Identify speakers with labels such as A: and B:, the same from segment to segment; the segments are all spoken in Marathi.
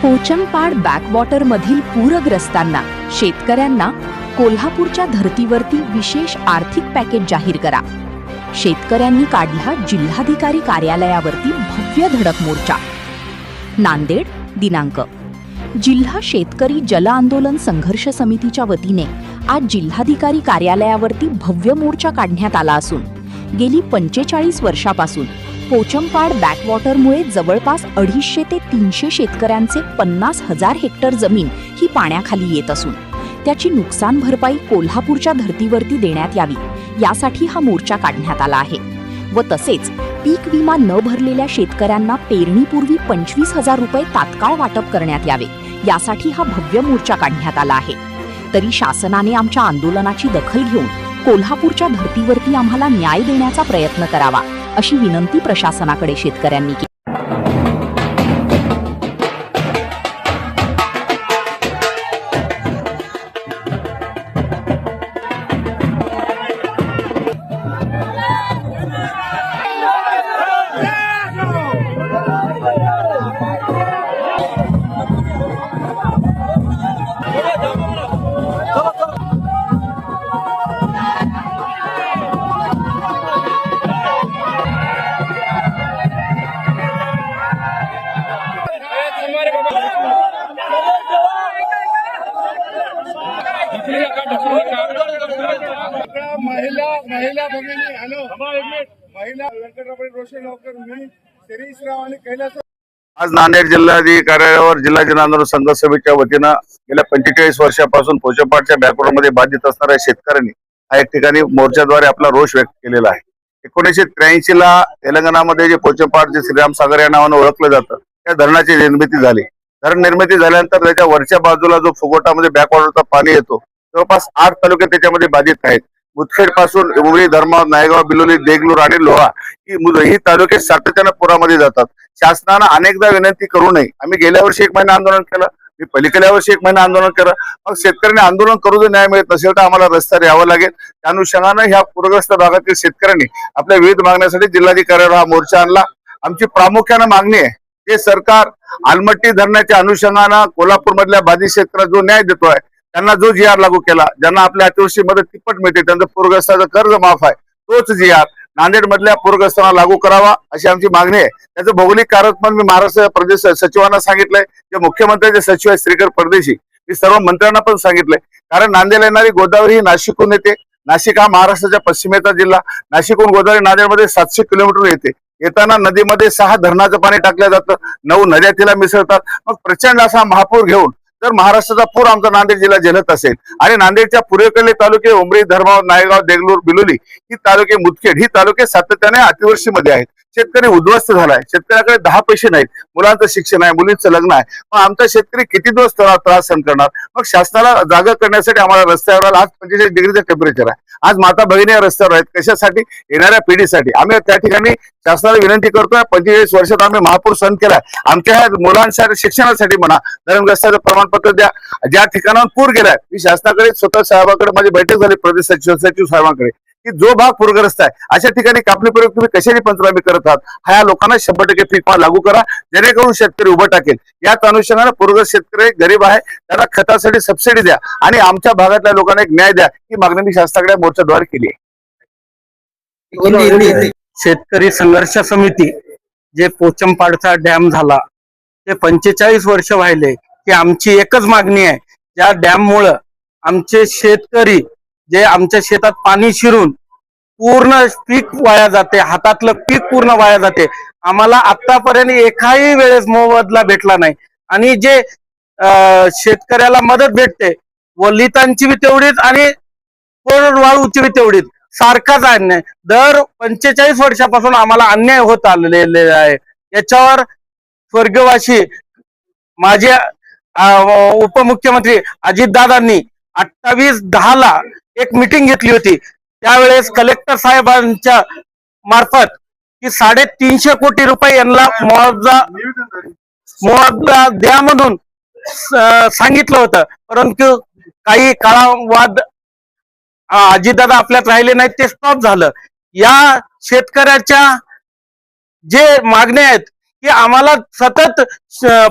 A: पोचमपाड बॅकवॉटर मधील पूरग्रस्तांना शेतकऱ्यांना कोल्हापूरच्या धर्तीवरती विशेष आर्थिक पॅकेज जाहीर करा. शेतकऱ्यांनी काढला जिल्हाधिकारी कार्यालयावरती भव्य धडक मोर्चा. नांदेड दिनांक. जिल्हा शेतकरी जल आंदोलन संघर्ष समितीच्या वतीने आज जिल्हाधिकारी कार्यालयावरती भव्य मोर्चा काढण्यात आला असून गेली 45 वर्षापासून पोचमपाड बॅकवॉटरमुळे जवळपास 250 ते 300 शेतकऱ्यांचे 50,000 हेक्टर जमीन ही पाण्याखाली येत असून त्याची नुकसान भरपाई कोल्हापूरच्या धर्तीवरती देण्यात यावी यासाठी हा मोर्चा काढण्यात आला आहे. व तसेच पीक विमा न भरलेल्या शेतकऱ्यांना पेरणीपूर्वी 25,000 रुपये तात्काळ वाटप करण्यात यावे यासाठी हा भव्य मोर्चा काढण्यात आला आहे. तरी शासनाने आमच्या आंदोलनाची दखल घेऊन कोल्हापूरच्या धर्तीवरती आम्हाला न्याय देण्याचा प्रयत्न करावा अशी विनंती प्रशासनाकडे शेतकऱ्यांनी केली.
B: महिला भगिनी हॅलो महिला व्यंकटराव रोशनकर मी शिरीषराव आणि कैलास.
C: आज नांदेड जिल्हाधिकारी कार्यालयावर जिल्हा जन आंदोलन संघर्ष समितीच्या वतीनं गेल्या 45 वर्षापासून पोचमपाडच्या बॅकवॉटरमध्ये बाधित असणाऱ्या शेतकऱ्यांनी हा एक ठिकाणी मोर्चाद्वारे आपला रोष व्यक्त केलेला आहे. 1983 ला तेलंगणामध्ये जे पोचमपाड जे श्रीराम सागर या नावाने ओळखलं जातं त्या धरणाची निर्मिती झाली. धरण निर्मिती झाल्यानंतर त्याच्या वरच्या बाजूला जो फुगोटामध्ये बॅकवॉटरचा पाणी येतो जवळपास 8 तालुके त्याच्यामध्ये बाधित आहेत. मुदखेड पासून उमरी, धर्माबाद, नायगाव, बिलोली, देगलूर आणि लोहा ही तालुके सातत्याने पुरामध्ये जातात. शासनानं अनेकदा विनंती करू नये. आम्ही गेल्या वर्षी 1 महिना आंदोलन केलं, मी पलीकडल्या वर्षी 1 महिना आंदोलन केलं. मग शेतकऱ्यांनी आंदोलन करू दे, न्याय मिळत नसेल तर आम्हाला रस्त्यावर यावं लागेल. त्या अनुषंगानं ह्या पूरग्रस्त भागातील शेतकऱ्यांनी आपल्या विविध मागण्यासाठी जिल्हाधिकाऱ्यावर हा मोर्चा आणला. आमची प्रामुख्यानं मागणी आहे ते सरकार आलमट्टी धरणाच्या अनुषंगानं कोल्हापूर मधल्या बाधित शेतकऱ्यांना जो न्याय देतोय, त्यांना जो जी आर लागू केला, ज्यांना आपल्या अतिवृष्टी मदत तिप्पट मिळते, त्यांचं पूरग्रस्ताचं कर्ज माफ आहे, तोच जी आर नांदेड मधल्या पूरग्रस्तांना लागू करावा अशी आमची मागणी आहे. त्याचं भौगोलिक कारण पण मी महाराष्ट्र प्रदेश सचिवांना सांगितलंय, जे मुख्यमंत्र्यांचे सचिव आहेत श्रीकर परदेशी, मी सर्व मंत्र्यांना पण सांगितलंय. कारण नांदेडला येणारी गोदावरी ही नाशिकहून येते. नाशिक हा महाराष्ट्राच्या पश्चिमेचा जिल्हा. नाशिकहून गोदावरी नांदेडमध्ये 700 किलोमीटर येते. येताना नदीमध्ये 6 धरणाचं पाणी टाकलं जातं, 9 नद्या तिला मिसळतात. मग प्रचंड असा महापूर घेऊन जर महाराष्ट्राचा पूर आमचा नांदेड जिल्हा झेलत असेल आणि नांदेडच्या पूर्वेकडले तालुके उमरी, धर्माबाद, नायगाव, देगलूर, बिलोली ही तालुके, मुदखेड ही तालुके सातत्याने अतिवृष्टीमध्ये आहेत. शेतकरी उद्ध्वस्त झालाय. शेतकऱ्याकडे 10 पैसे नाहीत. मुलांचं शिक्षण आहे, मुलींचं लग्न आहे. मग आमचा शेतकरी किती दिवस त्रास सहन करणार? मग शासनाला जागा करण्यासाठी आम्हाला रस्त्यावर आज 45 डिग्रीचं टेम्परेचर आहे. आज माता भगिनी रस्त्यावर आहेत. कशासाठी? येणाऱ्या पिढीसाठी. आम्ही त्या ठिकाणी शासनाला विनंती करतोय. 45 वर्षात आम्ही महापूर सहन केलाय. आमच्या ह्या मुलांच्या शिक्षणासाठी म्हणा, धरणग्रस्ताचं प्रमाणपत्र द्या. ज्या ठिकाणावर पूर गेलाय मी शासनाकडे स्वतः साहेबांकडे माझी बैठक झाली, प्रदेश सचिव साहेबांकडे, की जो भाग पूरग्रस्त आहे अशा ठिकाणी कापणीपूर्वक तुम्ही कशाची पंचनामे करत आहात, हा या लोकांना 100% पीक विमा लागू करा, जेणेकरून शेतकरी उभं टाकेल. याच अनुषंगाने पूरग्रस्त शेतकरी गरीब आहे, त्यांना खतासाठी सबसिडी द्या आणि आमच्या भागातल्या लोकांना एक न्याय द्या ही मागणी मी शासनाकडे मोर्चाद्वारे केली आहे.
D: शेतकरी संघर्ष समिती जे पोचमपाडचा डॅम झाला ते 45 वर्ष व्हायले की आमची एकच मागणी आहे, ज्या डॅम मुळे आमचे शेतकरी जे आमच्या शेतात पाणी शिरून पूर्ण पीक वाया जाते, हातातलं पीक पूर्ण वाया जाते. आम्हाला आतापर्यंत एकाही वेळेस मोबदला भेटला नाही आणि जे शेतकऱ्याला मदत भेटते वलितांची बी तेवढीच आणि कोरडवाळूची बी तेवढीच, सारखाच अन्याय दर 45 वर्षापासून आम्हाला अन्याय होत आलेले आहे. याच्यावर स्वर्गवासी माझे उपमुख्यमंत्री अजितदादांनी 28/10 ला एक मीटिंग घेतली होती. त्यावेळेस कलेक्टर साहेबांच्या मार्फत की 350 कोटी रुपये यांना मुआवजा द्या म्हणून सांगितलं होतं. परंतु काही काळावाद अजितदादा आपल्यात राहिले नाहीत, ते स्टॉप झालं. या शेतकऱ्याच्या जे मागण्या आहेत की आम्हाला सतत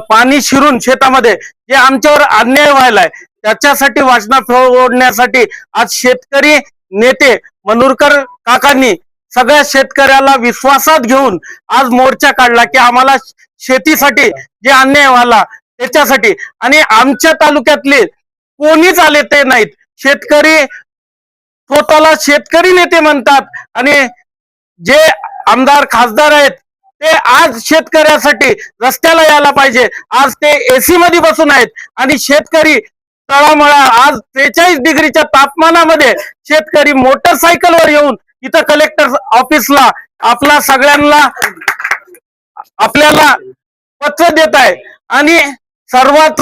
D: पाणी शिरून शेतामध्ये जे आमच्यावर अन्याय व्हायलाय त्याच्यासाठी वाचना फोडण्यासाठी आज शेतकरी नेते मनोरकर काकांनी सगळ्या शेतकऱ्याला विश्वासात घेऊन आज मोर्चा काढला की आम्हाला शेतीसाठी जे अन्याय व्हायला त्याच्यासाठी. आणि आमच्या तालुक्यातले कोणीच आले ते नाहीत. शेतकरी स्वतःला शेतकरी नेते म्हणतात आणि जे आमदार खासदार आहेत ते आज शेतकऱ्यासाठी रस्त्याला यायला पाहिजे. आज ते एसी मध्ये बसून आहेत आणि शेतकरी तळामळा आज 43 डिग्रीच्या तापमानामध्ये शेतकरी मोटरसायकलवर येऊन इथं कलेक्टर ऑफिसला आपल्याला पत्र देत आहे. आणि सर्वात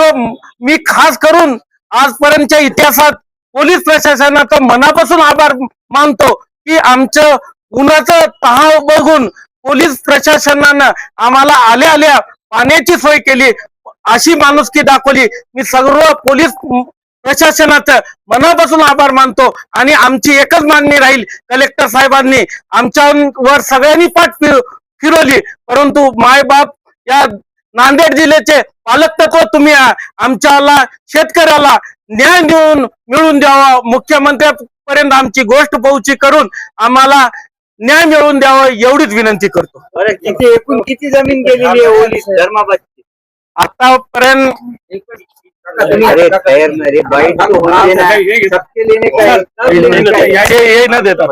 D: मी खास करून आजपर्यंतच्या इतिहासात पोलीस प्रशासनाचा मनापासून आभार मानतो की आमचं उन्हाचं तहाव बघून पोलीस प्रशासनानं आम्हाला आल्या पाण्याची सोय केली, अशी माणुसकी दाखवली. मी सर्व पोलीस प्रशासनाचं मनापासून आभार मानतो. आणि आमची एकच मागणी राहील, कलेक्टर साहेबांनी आमच्यावर सगळ्यांनी पाठ फिरवली परंतु मायबाप या नांदेड जिल्ह्याचे पालकतत्व तुम्ही आमच्याला शेतकऱ्याला न्याय मिळून द्यावा. मुख्यमंत्र्यांपर्यंत आमची गोष्ट पोहोची करून आम्हाला न्याय मिळवून द्यावा एवढीच विनंती करतो.
E: बरं, किती एकूण किती जमीन गेलेली आहे ओली धर्माबादची?
D: आतापर्यंत
E: अरे खैर नाही रे, बाईट तो होते ना, सबके लेने का है, सब लेने का है.
D: हे न देता